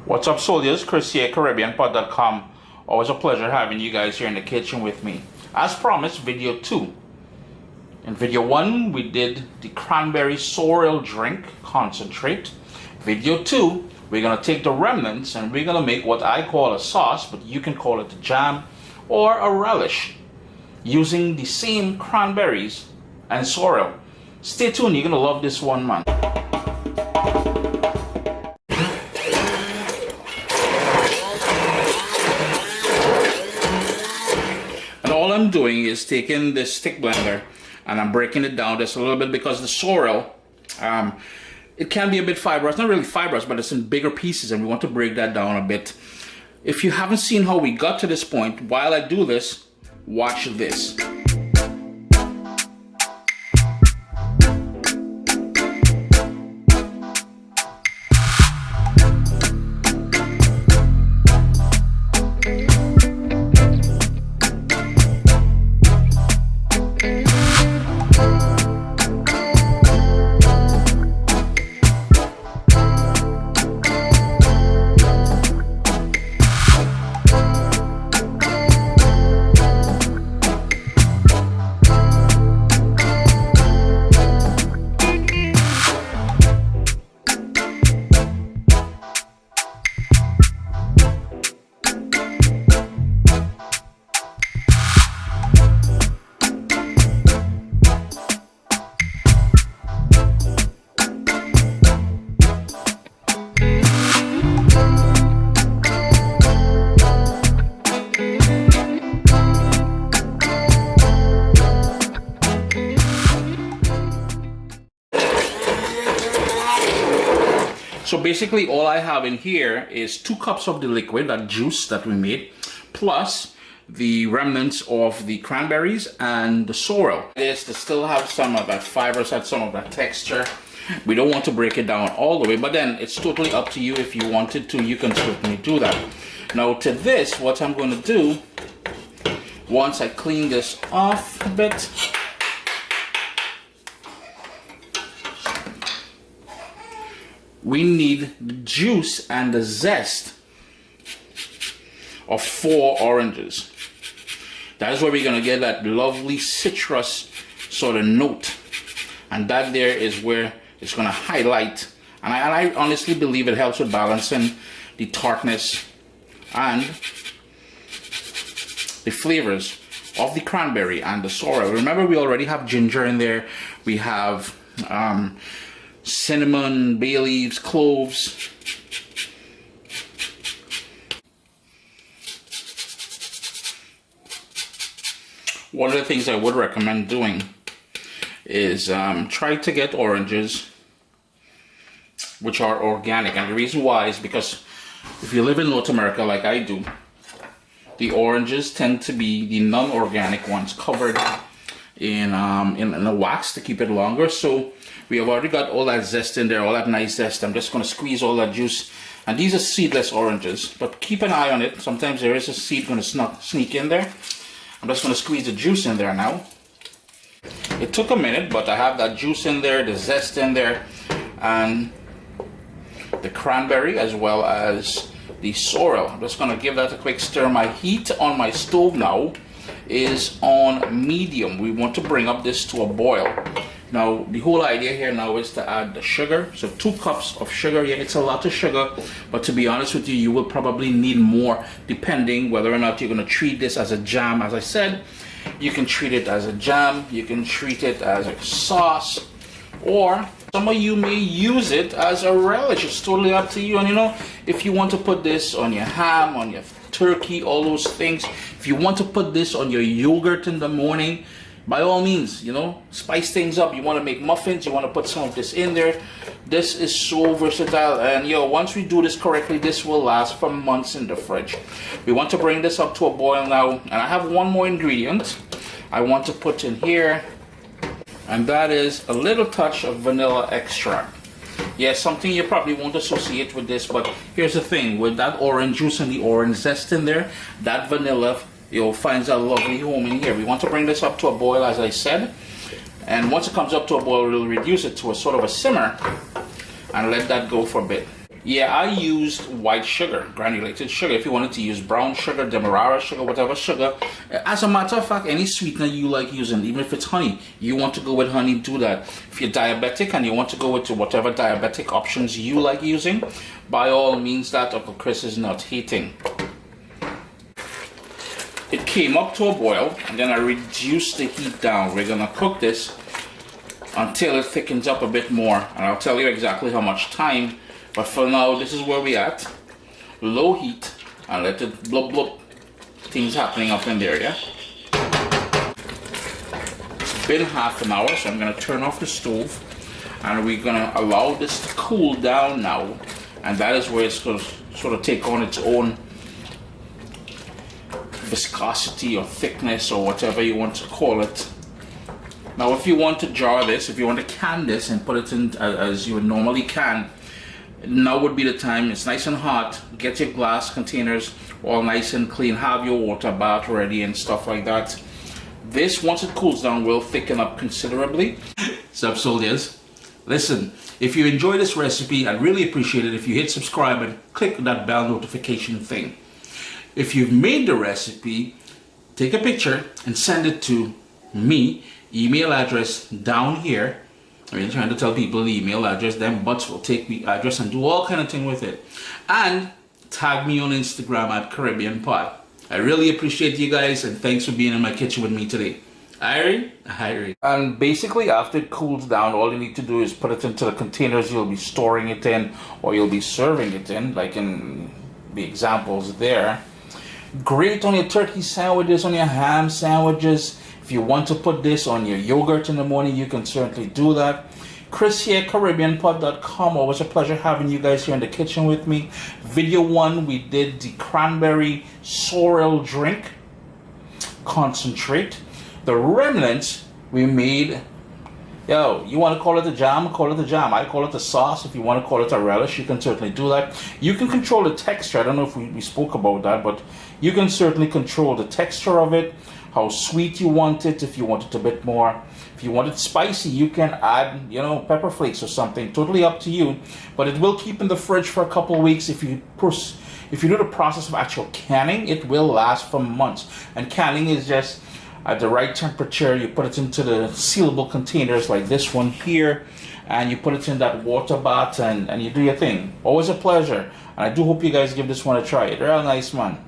What's up, soldiers? Chris here, CaribbeanPod.com. Always a pleasure having you guys here in the kitchen with me. As promised, video 2. In video 1, we did the cranberry sorrel drink concentrate. Video 2, we're going to take the remnants and we're going to make what I call a sauce, but you can call it a jam or a relish, using the same cranberries and sorrel. Stay tuned, you're going to love this one, man. All I'm doing is taking this stick blender and I'm breaking it down just a little bit, because the sorrel, it can be a bit fibrous, not really fibrous, but it's in bigger pieces and we want to break that down a bit. If you haven't seen how we got to this point, while I do this, watch this. So basically all I have in here is 2 cups of the liquid, that juice that we made, plus the remnants of the cranberries and the sorrel. This to still have some of that fiber, some of that texture. We don't want to break it down all the way, but then it's totally up to you. If you wanted to, you can certainly do that. Now to this, what I'm going to do, once I clean this off a bit, we need the juice and the zest of 4 oranges. That is where we're going to get that lovely citrus sort of note. And that there is where it's going to highlight. And I honestly believe it helps with balancing the tartness and the flavors of the cranberry and the sorrel. Remember, we already have ginger in there. We have cinnamon, bay leaves, cloves. One of the things I would recommend doing is try to get oranges which are organic. And the reason why is because if you live in North America like I do, the oranges tend to be the non-organic ones, covered in a wax to keep it longer. So we have already got all that zest in there, all that nice zest. I'm just going to squeeze all that juice. And these are seedless oranges, but keep an eye on it. Sometimes there is a seed going to sneak in there. I'm just going to squeeze the juice in there now. It took a minute, but I have that juice in there, the zest in there, and the cranberry as well as the sorrel. I'm just going to give that a quick stir. My heat on my stove now is on medium. We want to bring up this to a boil. Now the whole idea here now is to add the sugar. So 2 cups of sugar. Yeah, it's a lot of sugar, but to be honest with you, you will probably need more depending whether or not you're going to treat this as a jam. As I said, you can treat it as a jam, you can treat it as a sauce, or some of you may use it as a relish. It's totally up to you. And you know, if you want to put this on your ham, on your turkey, all those things, if you want to put this on your yogurt in the morning, by all means, you know, spice things up. You want to make muffins, you want to put some of this in there. This is so versatile, and once we do this correctly, this will last for months in the fridge. We want to bring this up to a boil now, and I have one more ingredient I want to put in here, and that is a little touch of vanilla extract. Yes, something you probably won't associate with this, but here's the thing, with that orange juice and the orange zest in there, that vanilla finds a lovely home in here. We want to bring this up to a boil, as I said, And once it comes up to a boil, we'll reduce it to a sort of a simmer and let that go for a bit. Yeah, I used white sugar, granulated sugar. If you wanted to use brown sugar, demerara sugar, whatever sugar. As a matter of fact, any sweetener you like using, even if it's honey, you want to go with honey, do that. If you're diabetic and you want to go with whatever diabetic options you like using, by all means, that Uncle Chris is not hating. It came up to a boil, and then I reduced the heat down. We're gonna cook this until it thickens up a bit more, and I'll tell you exactly how much time. But for now, this is where we at. Low heat, and let it blub blub. Things happening up in there, yeah? It's been half an hour, so I'm gonna turn off the stove, and we're gonna allow this to cool down now. And that is where it's gonna sort of take on its own viscosity or thickness or whatever you want to call it. Now, if you want to jar this, if you want to can this and put it in as you would normally can, now would be the time. It's nice and hot. Get your glass containers all nice and clean. Have your water bath ready and stuff like that. This, once it cools down, will thicken up considerably. Sub soldiers, listen, if you enjoy this recipe, I'd really appreciate it if you hit subscribe and click that bell notification thing. If you've made the recipe, take a picture and send it to me. Email address down here. I mean, trying to tell people the email address, them butts will take the address and do all kind of thing with it. And tag me on Instagram at Caribbean Pot. I really appreciate you guys, and thanks for being in my kitchen with me today. Irie. And basically, after it cools down, all you need to do is put it into the containers you'll be storing it in, or you'll be serving it in, like in the examples there. Great on your turkey sandwiches, on your ham sandwiches. If you want to put this on your yogurt in the morning, you can certainly do that. Chris here, CaribbeanPot.com. Always a pleasure having you guys here in the kitchen with me. Video 1, we did the cranberry sorrel drink concentrate. The remnants we made. Yo, you want to call it a jam? Call it a jam. I call it a sauce. If you want to call it a relish, you can certainly do that. You can control the texture. I don't know if we spoke about that, but you can certainly control the texture of it, how sweet you want it, if you want it a bit more. If you want it spicy, you can add, pepper flakes or something. Totally up to you. But it will keep in the fridge for a couple of weeks. If you do the process of actual canning, it will last for months. And canning is just at the right temperature. You put it into the sealable containers like this one here, and you put it in that water bath, and you do your thing. Always a pleasure. And I do hope you guys give this one a try. It's real nice, man.